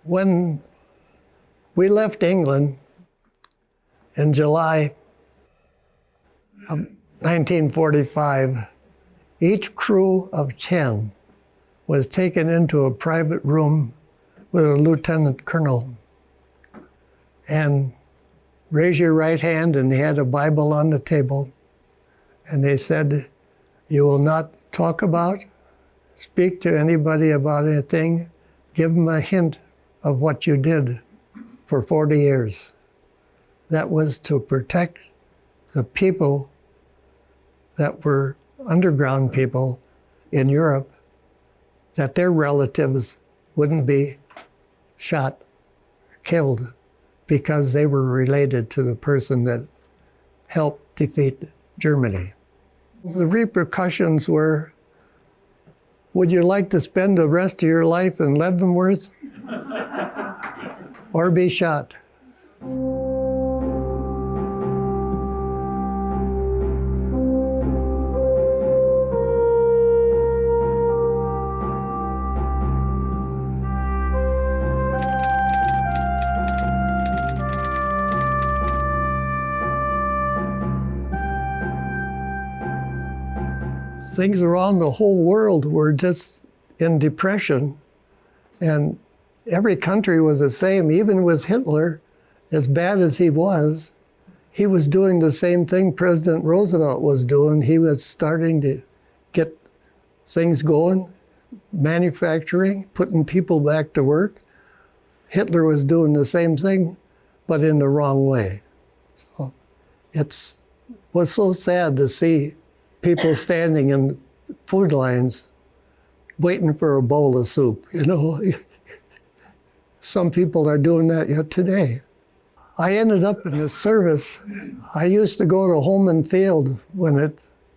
When we left England in July of 1945, each crew of 10 was taken into a private room with a lieutenant colonel. And raise your right hand, and he had a Bible on the table. And they said, you will not talk about, speak to anybody about anything, give them a hint of what you did for 40 years. That was to protect the people that were underground people in Europe, that their relatives wouldn't be shot, killed, because they were related to the person that helped defeat Germany. The repercussions were, would you like to spend the rest of your life in Leavenworth or be shot? Things around the whole world were just in depression, and every country was the same. Even with Hitler, as bad as he was doing the same thing President Roosevelt was doing. He was starting to get things going, manufacturing, putting people back to work. Hitler was doing the same thing, but in the wrong way. So it was so sad to see people standing in food lines waiting for a bowl of soup, you know. Some people are doing that yet today. I ended up in the service. I used to go to Holman Field when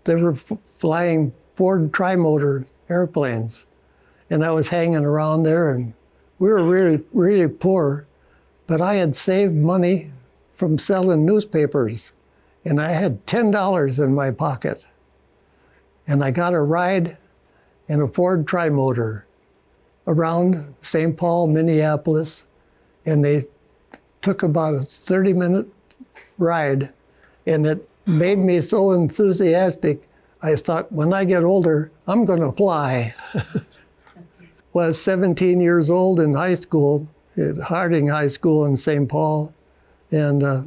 they were flying Ford trimotor airplanes. And I was hanging around there, and we were really, really poor, but I had saved money from selling newspapers, and I had $10 in my pocket. And I got a ride in a Ford trimotor around St. Paul, Minneapolis, and they took about a 30-minute ride, and it made me so enthusiastic. I thought, when I get older, I'm going to fly. Was 17 years old in high school, at Harding High School in St. Paul, and a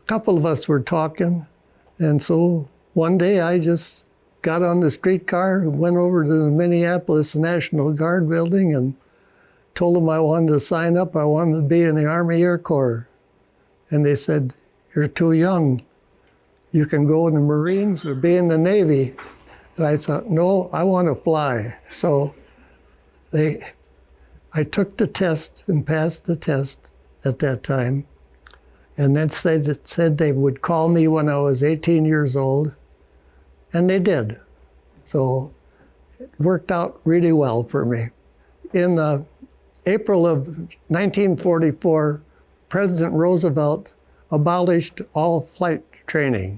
couple of us were talking, and so one day I just got on the streetcar and went over to the Minneapolis National Guard building and told them I wanted to sign up. I wanted to be in the Army Air Corps. And they said, you're too young. You can go in the Marines or be in the Navy. And I thought, no, I want to fly. So I took the test and passed the test at that time. And then said they would call me when I was 18 years old. And they did. So it worked out really well for me. In April of 1944, President Roosevelt abolished all flight training.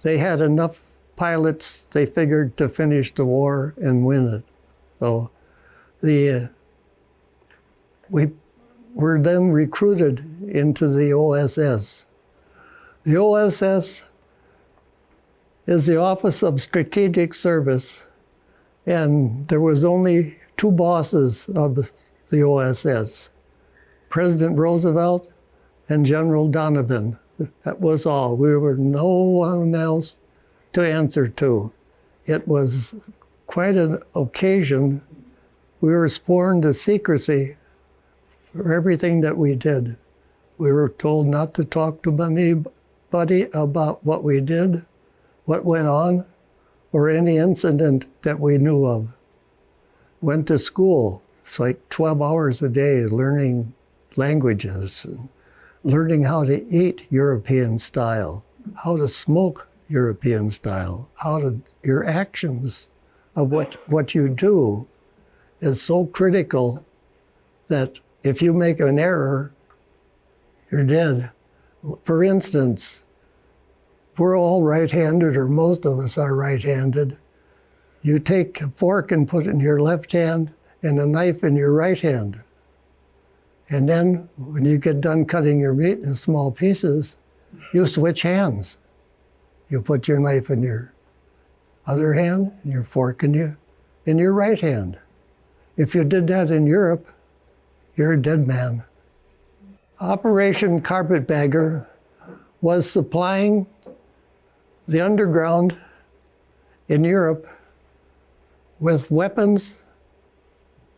They had enough pilots, they figured, to finish the war and win it. So we were then recruited into the OSS. The OSS is the Office of Strategic Service, and there was only two bosses of the OSS, President Roosevelt and General Donovan. That was all. We were no one else to answer to. It was quite an occasion. We were sworn to secrecy for everything that we did. We were told not to talk to anybody about what we did, what went on, or any incident that we knew of. Went to school. It's like 12 hours a day learning languages, and learning how to eat European style, how to smoke European style, your actions of what you do is so critical that if you make an error, you're dead. For instance, we're all right-handed, or most of us are right-handed. You take a fork and put it in your left hand and a knife in your right hand. And then when you get done cutting your meat in small pieces, you switch hands. You put your knife in your other hand, and your fork in your right hand. If you did that in Europe, you're a dead man. Operation Carpetbagger was supplying the underground in Europe with weapons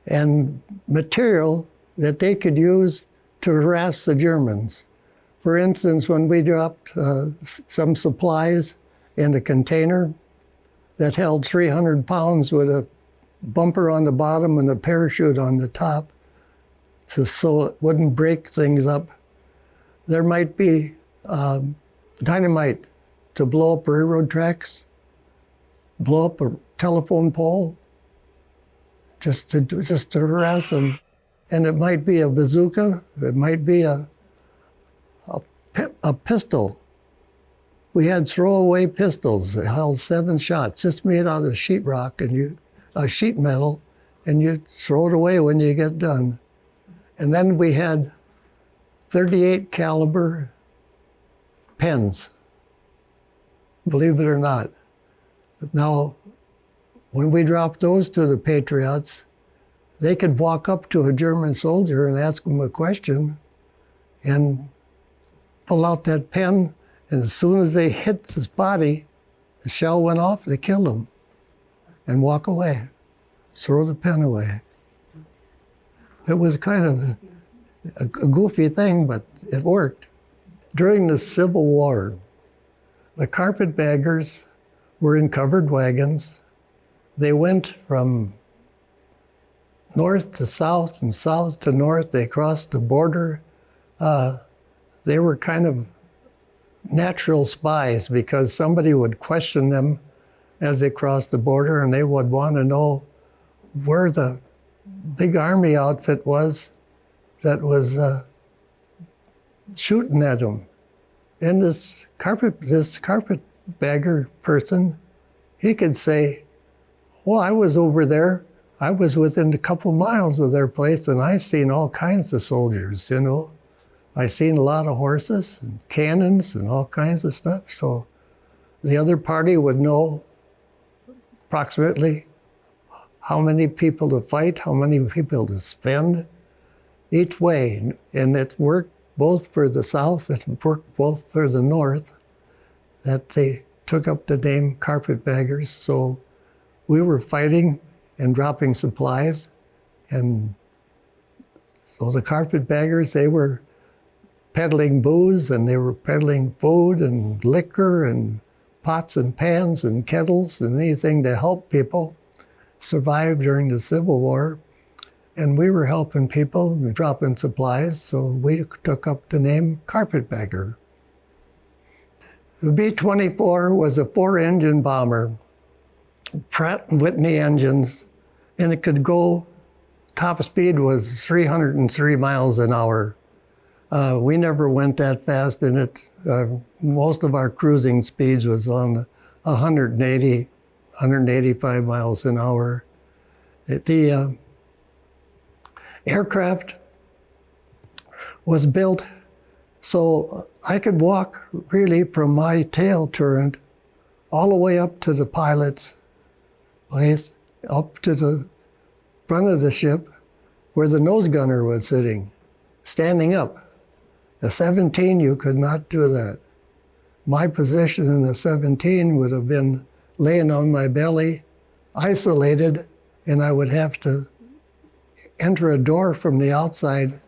and material that they could use to harass the Germans. For instance, when we dropped some supplies in a container that held 300 pounds with a bumper on the bottom and a parachute on the top, so it wouldn't break things up, there might be dynamite to blow up railroad tracks, blow up a telephone pole, just to harass them. And it might be a bazooka, it might be a pistol. We had throwaway pistols that held 7 shots, just made out of sheetrock and sheet metal, and you throw it away when you get done. And then we had 38 caliber pens, believe it or not. Now, when we dropped those to the Patriots, they could walk up to a German soldier and ask him a question and pull out that pen, and as soon as they hit his body, the shell went off, they killed him, and walk away, throw the pen away. It was kind of a goofy thing, but it worked. During the Civil War, the carpetbaggers were in covered wagons. They went from north to south and south to north. They crossed the border. They were kind of natural spies because somebody would question them as they crossed the border, and they would want to know where the big army outfit was that was shooting at them. And this carpetbagger person, he could say, well, I was over there. I was within a couple miles of their place, and I seen all kinds of soldiers, you know. I seen a lot of horses and cannons and all kinds of stuff. So the other party would know approximately how many people to fight, how many people to spend each way. And it worked both for the South, it worked both for the North, that they took up the name carpetbaggers. So we were fighting and dropping supplies. And so the carpetbaggers, they were peddling booze, and they were peddling food and liquor and pots and pans and kettles and anything to help people survive during the Civil War. And we were helping people and dropping supplies, so we took up the name Carpetbagger. The B-24 was a 4-engine bomber, Pratt & Whitney engines, and it could go, top speed was 303 miles an hour. We never went that fast in it. Most of our cruising speeds was on 180, 185 miles an hour. The aircraft was built so I could walk really from my tail turret all the way up to the pilot's place, up to the front of the ship where the nose gunner was sitting, standing up. A 17, you could not do that. My position in a 17 would have been laying on my belly, isolated, and I would have to enter a door from the outside,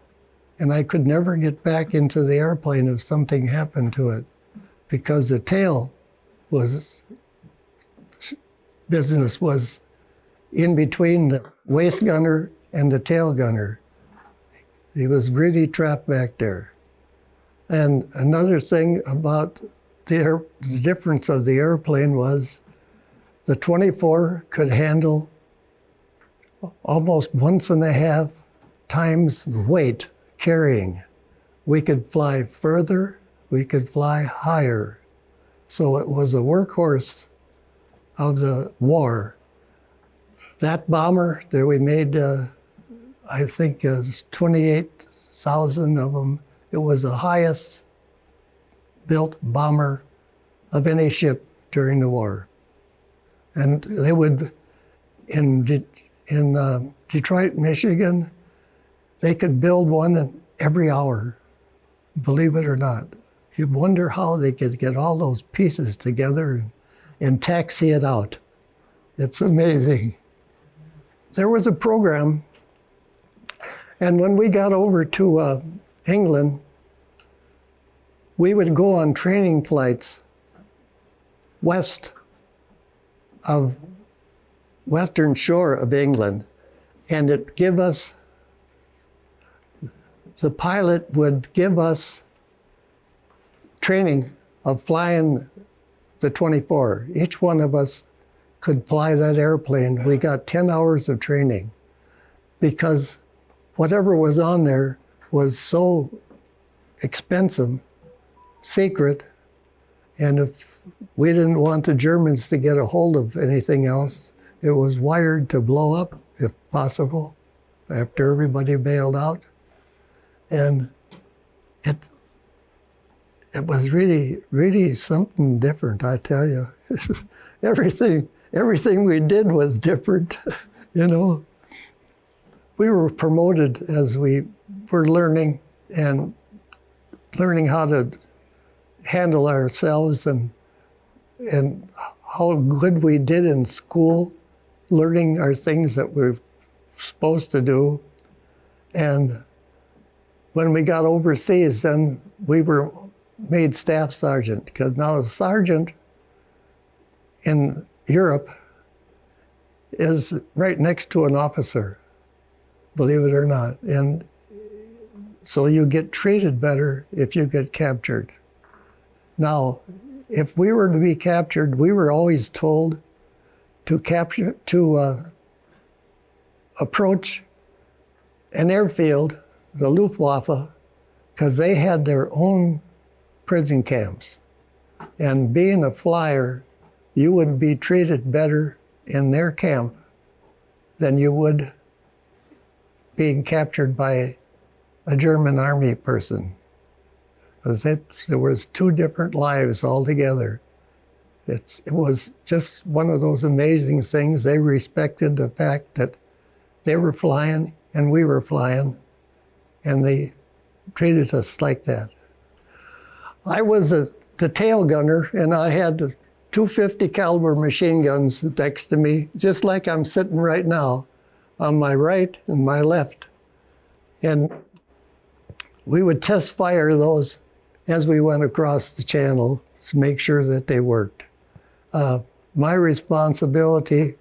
and I could never get back into the airplane if something happened to it, because the tail business was in between the waist gunner and the tail gunner. He was really trapped back there. And another thing about the difference of the airplane was the 24 could handle almost 1.5 times the weight carrying. We could fly further, we could fly higher. So it was a workhorse of the war. That bomber that we made, I think, is 28 100,000 of them. It was the highest built bomber of any ship during the war. And they would, in Detroit, Michigan, they could build one every hour, believe it or not. You wonder how they could get all those pieces together and taxi it out. It's amazing. There was a program, and when we got over to England, we would go on training flights west of western shore of England, and it give us, the pilot would give us training of flying the 24. Each one of us could fly that airplane. We got 10 hours of training because whatever was on there was so expensive, secret, and if we didn't want the Germans to get a hold of anything else, it was wired to blow up, if possible, after everybody bailed out. And it was really, really something different, I tell you. Everything we did was different, you know. We were promoted as we were learning how to handle ourselves and how good we did in school, learning our things that we're supposed to do. And when we got overseas, then we were made staff sergeant, because now a sergeant in Europe is right next to an officer, believe it or not. And so you get treated better if you get captured. Now, if we were to be captured, we were always told to approach an airfield, the Luftwaffe, because they had their own prison camps. And being a flyer, you would be treated better in their camp than you would being captured by a German army person. Because there was two different lives altogether. It was just one of those amazing things. They respected the fact that they were flying and we were flying, and they treated us like that. I was the tail gunner, and I had the 250 caliber machine guns next to me, just like I'm sitting right now, on my right and my left. And we would test fire those as we went across the channel to make sure that they worked. My responsibility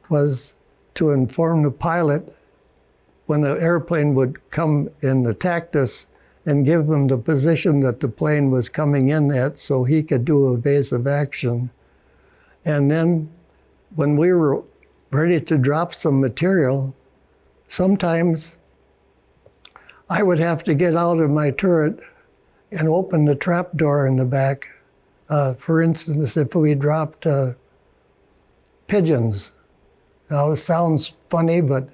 was to inform the pilot when the airplane would come and attack us, and give him the position that the plane was coming in at so he could do evasive action. And then when we were ready to drop some material, sometimes I would have to get out of my turret and open the trap door in the back. For instance, if we dropped pigeons. Now it sounds funny, but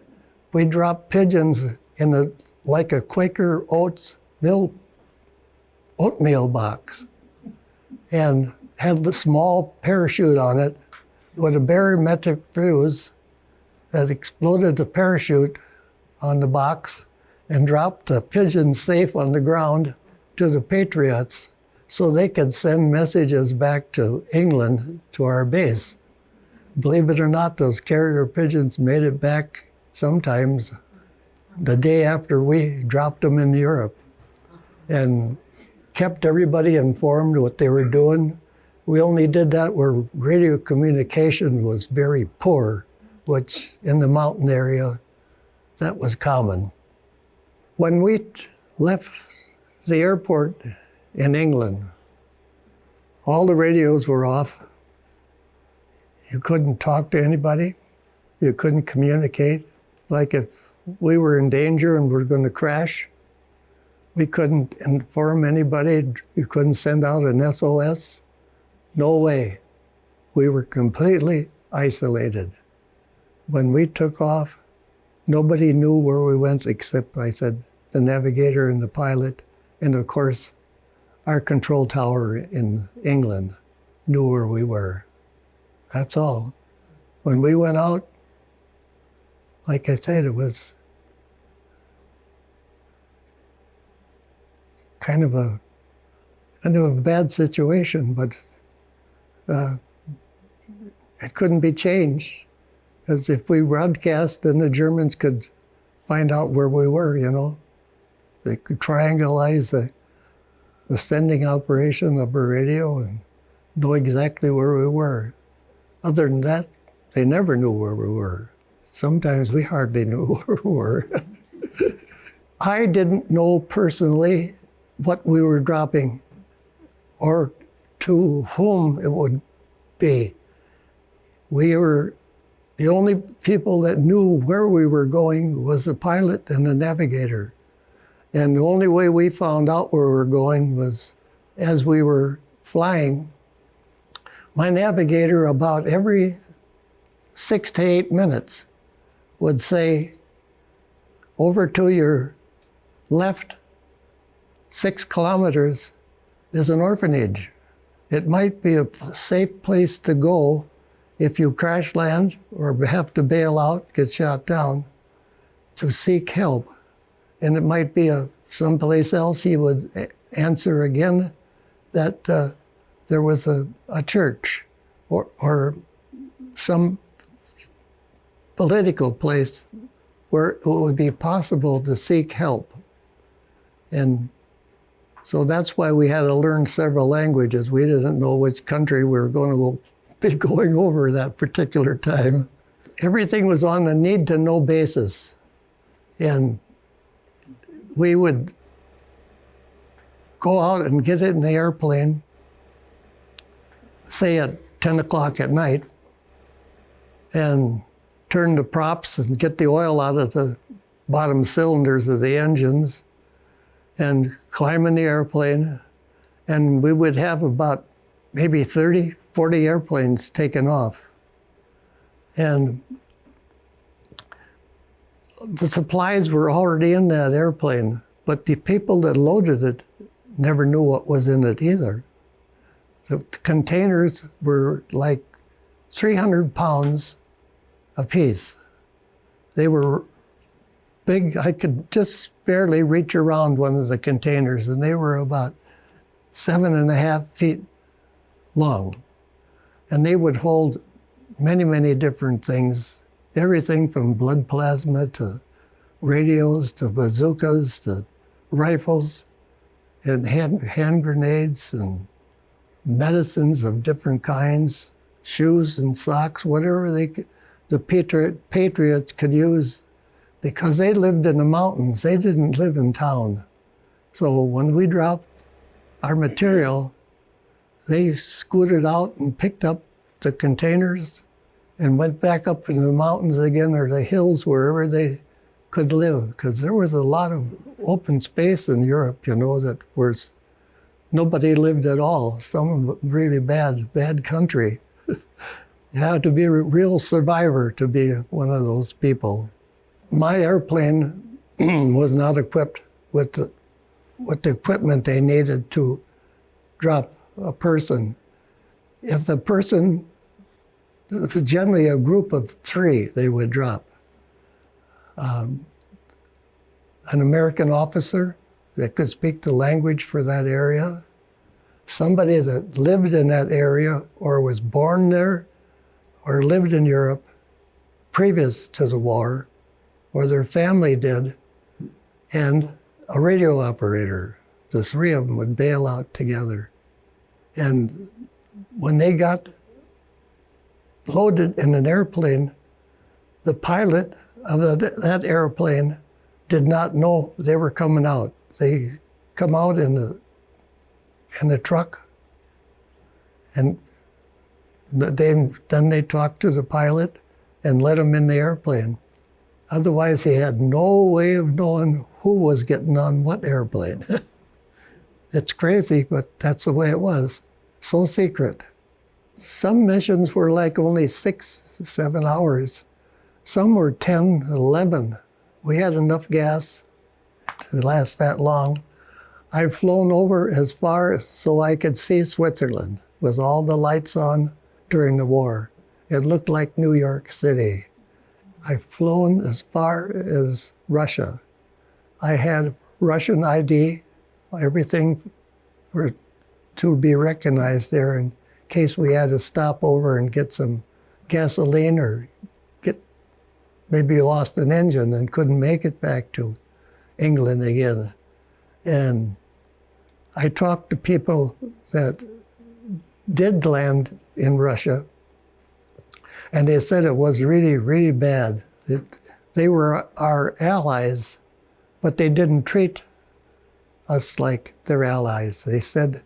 we dropped pigeons in like a Quaker oatmeal box, and had the small parachute on it with a barometric fuse that exploded the parachute on the box and dropped the pigeon safe on the ground to the Patriots so they could send messages back to England, to our base. Believe it or not, those carrier pigeons made it back sometimes the day after we dropped them in Europe, and kept everybody informed what they were doing. We only did that where radio communication was very poor, which in the mountain area, that was common. When we left the airport in England, all the radios were off. You couldn't talk to anybody. You couldn't communicate. Like if we were in danger and were going to crash, we couldn't inform anybody. You couldn't send out an SOS. No way. We were completely isolated. When we took off, nobody knew where we went except I said, the navigator and the pilot, and of course, our control tower in England knew where we were. That's all. When we went out, like I said, it was kind of a bad situation, but it couldn't be changed. Because if we broadcast, then the Germans could find out where we were, you know. They could triangulate the sending operation of a radio and know exactly where we were. Other than that, they never knew where we were. Sometimes we hardly knew where we were. I didn't know personally what we were dropping or to whom it would be. We were, the only people that knew where we were going was the pilot and the navigator. And the only way we found out where we were going was as we were flying. My navigator, about every 6 to 8 minutes, would say, over to your left 6 kilometers is an orphanage. It might be a safe place to go if you crash land or have to bail out, get shot down, to seek help. And it might be someplace else. He would answer again that there was a church or some political place where it would be possible to seek help. And so that's why we had to learn several languages. We didn't know which country we were going to be going over that particular time. Everything was on a need-to-know basis. And we would go out and get in the airplane, say at 10 o'clock at night, and turn the props and get the oil out of the bottom cylinders of the engines and climb in the airplane. And we would have about maybe 30, 40 airplanes taken off. And the supplies were already in that airplane, but the people that loaded it never knew what was in it either. The containers were like 300 pounds a piece. They were big. I could just barely reach around one of the containers, and they were about 7.5 feet long. And they would hold many, many different things, everything from blood plasma to radios to bazookas to rifles and hand grenades and medicines of different kinds, shoes and socks, whatever the Patriots could use, because they lived in the mountains. They didn't live in town. So when we dropped our material, they scooted out and picked up the containers and went back up into the mountains again, or the hills, wherever they could live, because there was a lot of open space in Europe, you know, that was nobody lived at all. Some of it really bad country. You had to be a real survivor to be one of those people. My airplane was not equipped with the equipment they needed to drop a person. If a person, it was generally a group of 3 they would drop. An American officer that could speak the language for that area, somebody that lived in that area or was born there or lived in Europe previous to the war, or their family did, and a radio operator. The 3 of them would bail out together. And when they got loaded in an airplane, the pilot of that airplane did not know they were coming out. They come out in the truck, and then they talked to the pilot and let him in the airplane. Otherwise, he had no way of knowing who was getting on what airplane. It's crazy, but that's the way it was. So secret. Some missions were like only 6, 7 hours. Some were 10, 11. We had enough gas to last that long. I've flown over as far so I could see Switzerland with all the lights on during the war. It looked like New York City. I've flown as far as Russia. I had Russian ID, everything to be recognized there in case we had to stop over and get some gasoline or maybe lost an engine and couldn't make it back to England again. And I talked to people that did land in Russia, and they said it was really, really bad. They were our allies, but they didn't treat us like their allies. They said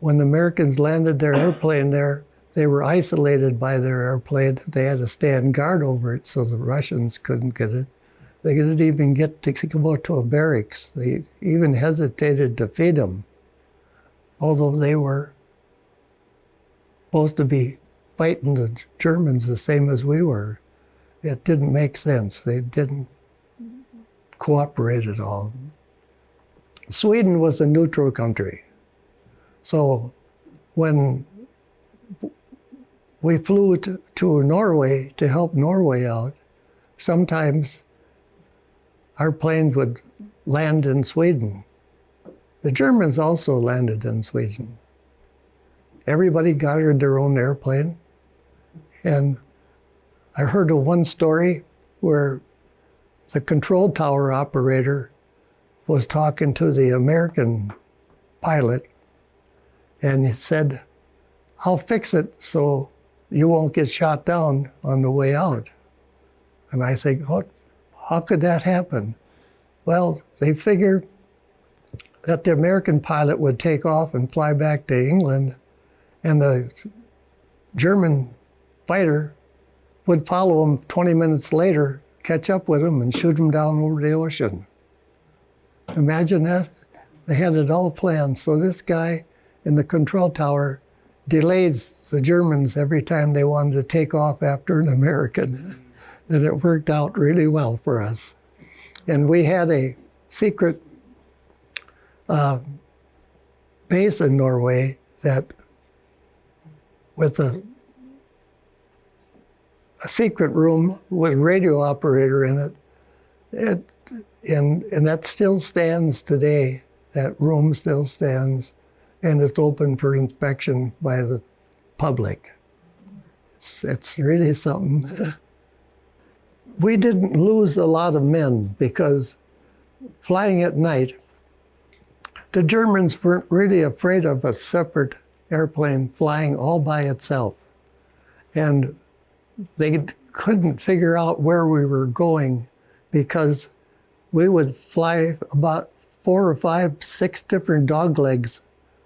when the Americans landed their airplane there, they were isolated by their airplane. They had to stand guard over it so the Russians couldn't get it. They didn't even get to go to a barracks. They even hesitated to feed them, although they were supposed to be fighting the Germans the same as we were. It didn't make sense. They didn't cooperate at all. Sweden was a neutral country. So when we flew to Norway to help Norway out, sometimes our planes would land in Sweden. The Germans also landed in Sweden. Everybody got their own airplane. And I heard of one story where the control tower operator was talking to the American pilot, and he said, "I'll fix it so you won't get shot down on the way out." And I say, how could that happen? Well, they figured that the American pilot would take off and fly back to England, and the German fighter would follow him 20 minutes later, catch up with him, and shoot him down over the ocean. Imagine that. They had it all planned. So this guy in the control tower delays the Germans every time they wanted to take off after an American. And it worked out really well for us. And we had a secret base in Norway that, with a secret room with a radio operator in it, and that still stands today. That room still stands, and it's open for inspection by the public. It's really something. We didn't lose a lot of men because flying at night, the Germans weren't really afraid of a separate airplane flying all by itself. And they couldn't figure out where we were going because we would fly about 4 or 5, 6 different doglegs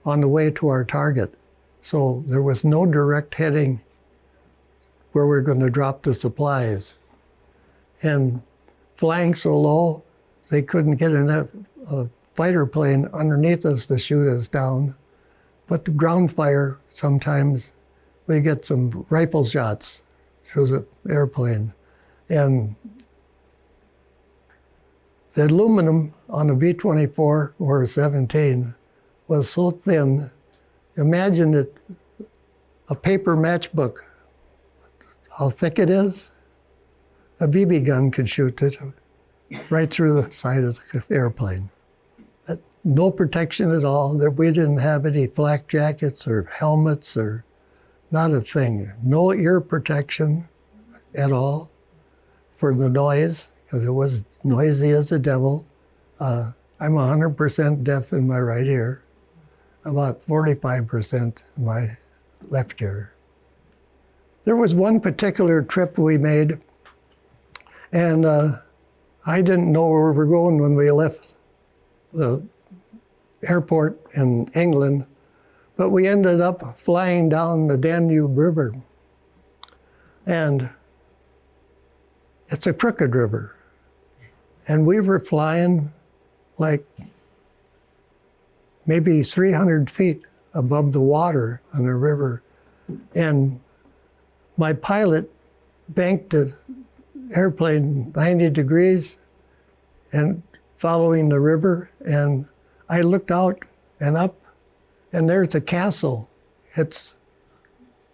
on the way to our target. So there was no direct heading where we were going to drop the supplies. And flying so low, they couldn't get a fighter plane underneath us to shoot us down. But the ground fire, sometimes we get some rifle shots through the airplane. And the aluminum on a B-24 or a 17 was so thin. Imagine it, a paper matchbook, how thick it is. A BB gun could shoot it right through the side of the airplane. No protection at all. We didn't have any flak jackets or helmets or not a thing. No ear protection at all for the noise, because it was noisy as the devil. I'm 100% deaf in my right ear, about 45% in my left ear. There was one particular trip we made, and I didn't know where we were going when we left the airport in England, but we ended up flying down the Danube River. And it's a crooked river. And we were flying like maybe 300 feet above the water on the river. And my pilot banked the airplane 90 degrees and following the river, and I looked out and up, and there's a castle. It's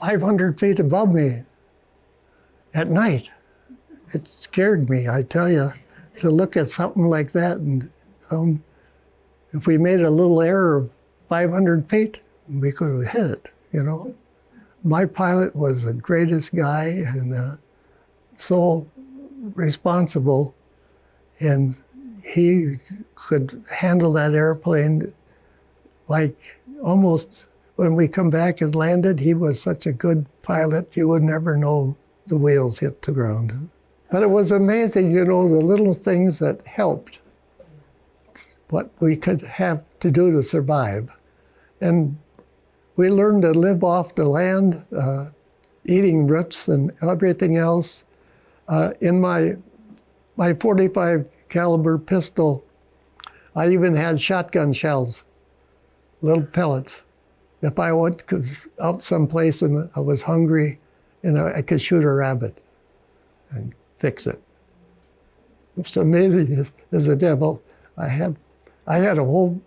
500 feet above me at night. It scared me, I tell you, to look at something like that. And if we made a little error of 500 feet, we could have hit it, you know. My pilot was the greatest guy and so responsible, and he could handle that airplane like almost when we come back and landed. He was such a good pilot, you would never know the wheels hit the ground. But it was amazing, you know, the little things that helped, what we could have to do to survive. And we learned to live off the land, eating roots and everything else. In my 45 caliber pistol, I even had shotgun shells, little pellets. If I went out someplace and I was hungry, and I could shoot a rabbit and fix it. It's amazing as the devil. I had a whole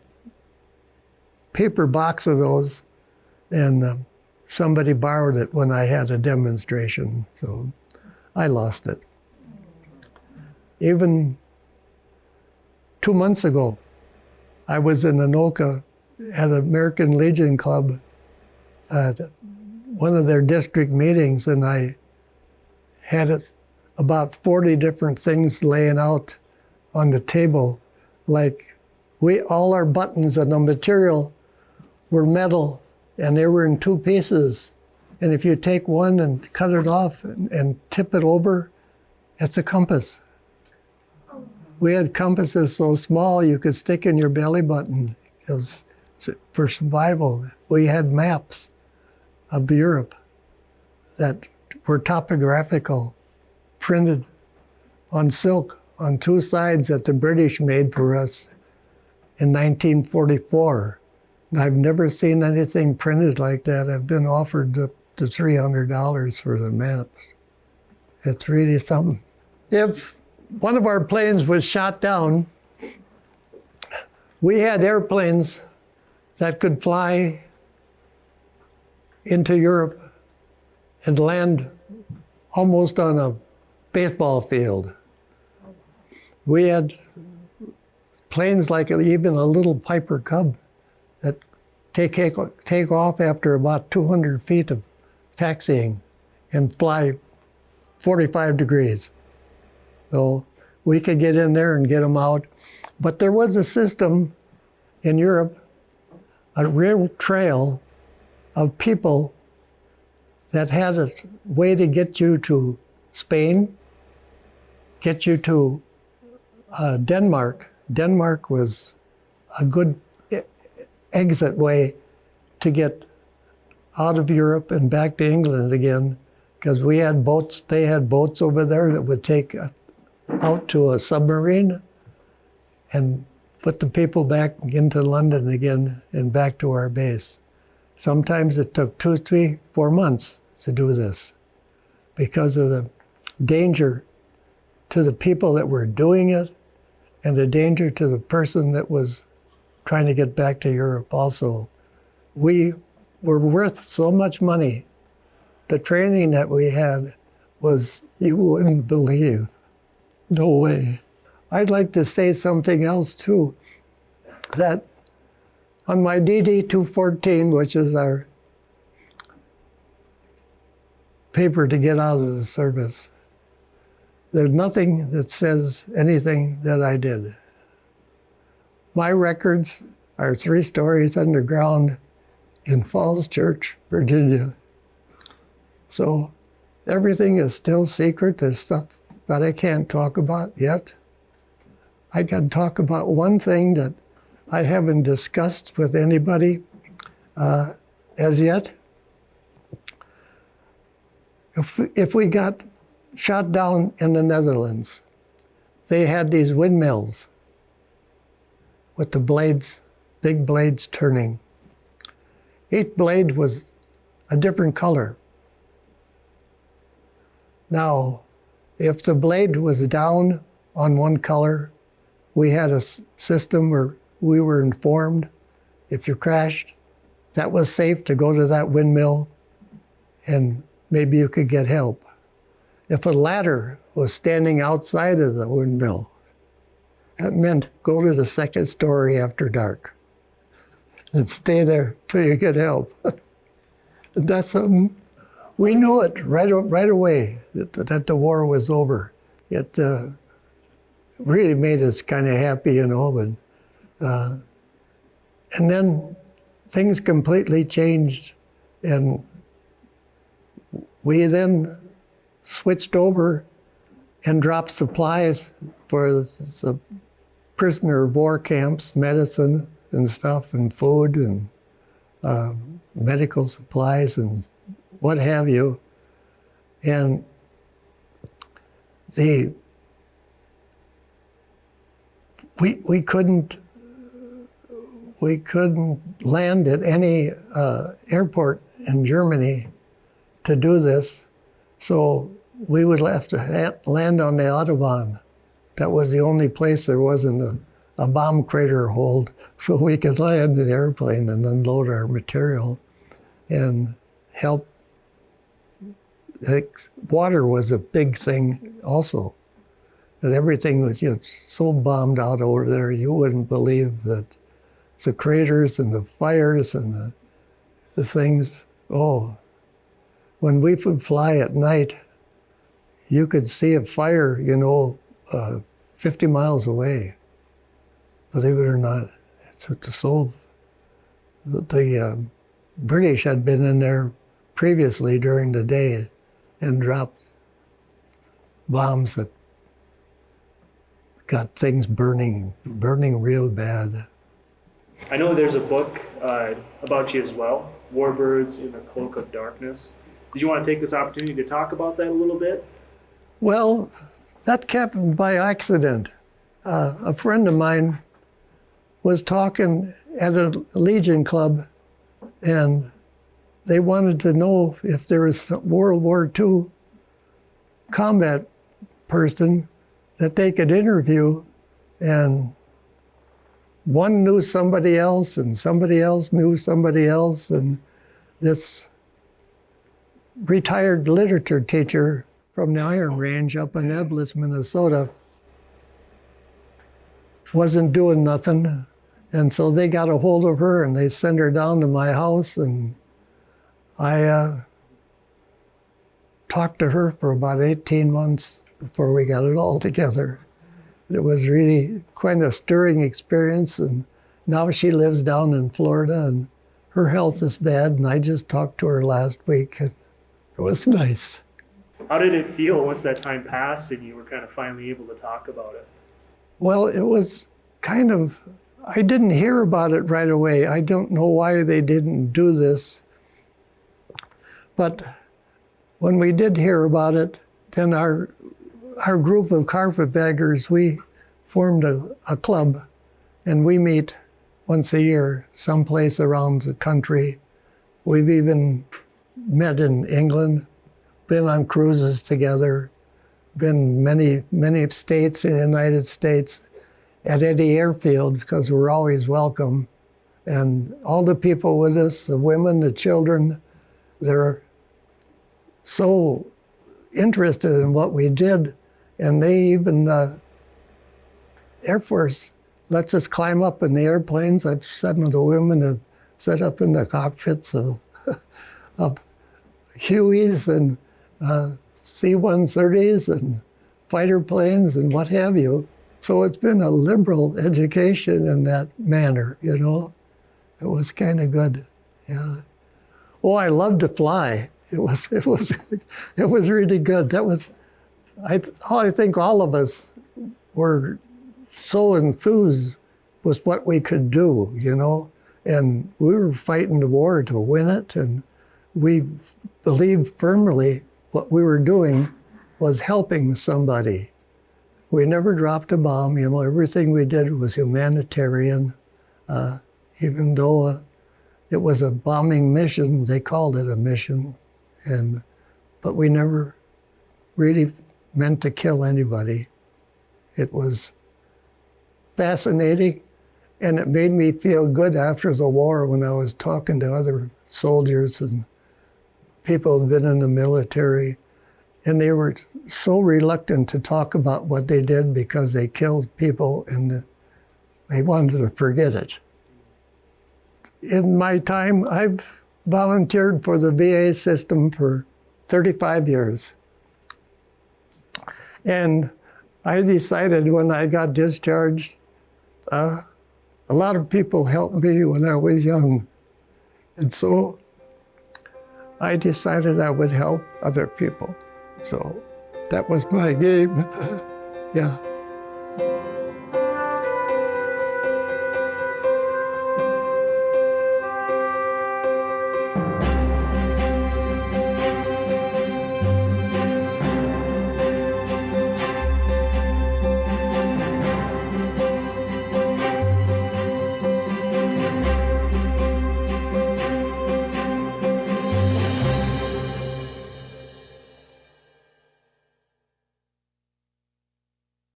paper box of those, and somebody borrowed it when I had a demonstration, so I lost it. Even 2 months ago, I was in Anoka at the American Legion Club at one of their district meetings, and I had about 40 different things laying out on the table. Like all our buttons and the material were metal, and they were in 2 pieces. And if you take one and cut it off and tip it over, it's a compass. We had compasses so small you could stick in your belly button. It was for survival. We had maps of Europe that were topographical, printed on silk on 2 sides that the British made for us in 1944. And I've never seen anything printed like that. I've been offered up to $300 for the maps. It's really something. If one of our planes was shot down, we had airplanes that could fly into Europe and land almost on a baseball field. We had planes like even a little Piper Cub that take off after about 200 feet of taxiing and fly 45 degrees. So we could get in there and get them out. But there was a system in Europe, a rail trail of people that had a way to get you to Spain, get you to Denmark. Denmark was a good exit way to get out of Europe and back to England again, because we had boats, they had boats over there that would take out to a submarine and put the people back into London again and back to our base. Sometimes it took 2, 3, 4 months to do this because of the danger to the people that were doing it and the danger to the person that was trying to get back to Europe also. We were worth so much money. The training that we had was, you wouldn't believe. No way. I'd like to say something else too, that on my DD-214, which is our paper to get out of the service, there's nothing that says anything that I did. My records are 3 stories underground in Falls Church, Virginia. So everything is still secret. There's stuff that I can't talk about yet. I can talk about one thing that I haven't discussed with anybody as yet. If we got shot down in the Netherlands, they had these windmills with the blades, big blades turning. Each blade was a different color. Now, if the blade was down on one color, we had a system where we were informed if you crashed, that was safe to go to that windmill and maybe you could get help. If a ladder was standing outside of the windmill, that meant go to the second story after dark and stay there till you get help. That's something, we knew it right away that the war was over. It really made us kind of happy, you know. And then things completely changed, and we then switched over and dropped supplies for the prisoner of war camps, medicine and stuff, and food and medical supplies and what have you. And we couldn't land at any airport in Germany to do this, so we would have to land on the Autobahn. That was the only place there wasn't a bomb crater hold, so we could land the airplane and unload our material and help. Water was a big thing also. And everything was so bombed out over there, you wouldn't believe that the craters and the fires and the things. Oh, when we would fly at night, you could see a fire, 50 miles away. Believe it or not, the British had been in there previously during the day and dropped bombs that got things burning real bad. I know there's a book about you as well, Warbirds in the Cloak of Darkness. Did you want to take this opportunity to talk about that a little bit? Well, that happened by accident. A friend of mine was talking at a Legion club, and they wanted to know if there was a World War II combat person that they could interview, and one knew somebody else, and somebody else knew somebody else, and this retired literature teacher from the Iron Range up in Eblis, Minnesota, wasn't doing nothing, and so they got a hold of her and they sent her down to my house, and I talked to her for about 18 months before we got it all together. It was really quite a stirring experience, and now she lives down in Florida and her health is bad, and I just talked to her last week. And it was nice. How did it feel once that time passed and you were kind of finally able to talk about it? Well, it was kind of, I didn't hear about it right away. I don't know why they didn't do this. But when we did hear about it, then our group of carpetbaggers, we formed a club, and we meet once a year someplace around the country. We've even met in England, been on cruises together, been many states in the United States, at Eddy Airfield, because we're always welcome. And all the people with us, the women, the children, they're so interested in what we did. And they even, Air Force lets us climb up in the airplanes. Some of the women have set up in the cockpits of Hueys and C-130s and fighter planes and what have you. So it's been a liberal education in that manner, It was kind of good, yeah. Oh, I loved to fly. It was really good. That was, I think all of us were so enthused with what we could do, and we were fighting the war to win it, and we believed firmly what we were doing was helping somebody. We never dropped a bomb, everything we did was humanitarian, even though it was a bombing mission, they called it a mission, but we never really meant to kill anybody. It was fascinating, and it made me feel good after the war when I was talking to other soldiers and people who'd been in the military, and they were so reluctant to talk about what they did because they killed people and they wanted to forget it. In my time, I've volunteered for the VA system for 35 years. And I decided when I got discharged, a lot of people helped me when I was young. And so I decided I would help other people. So that was my game. Yeah.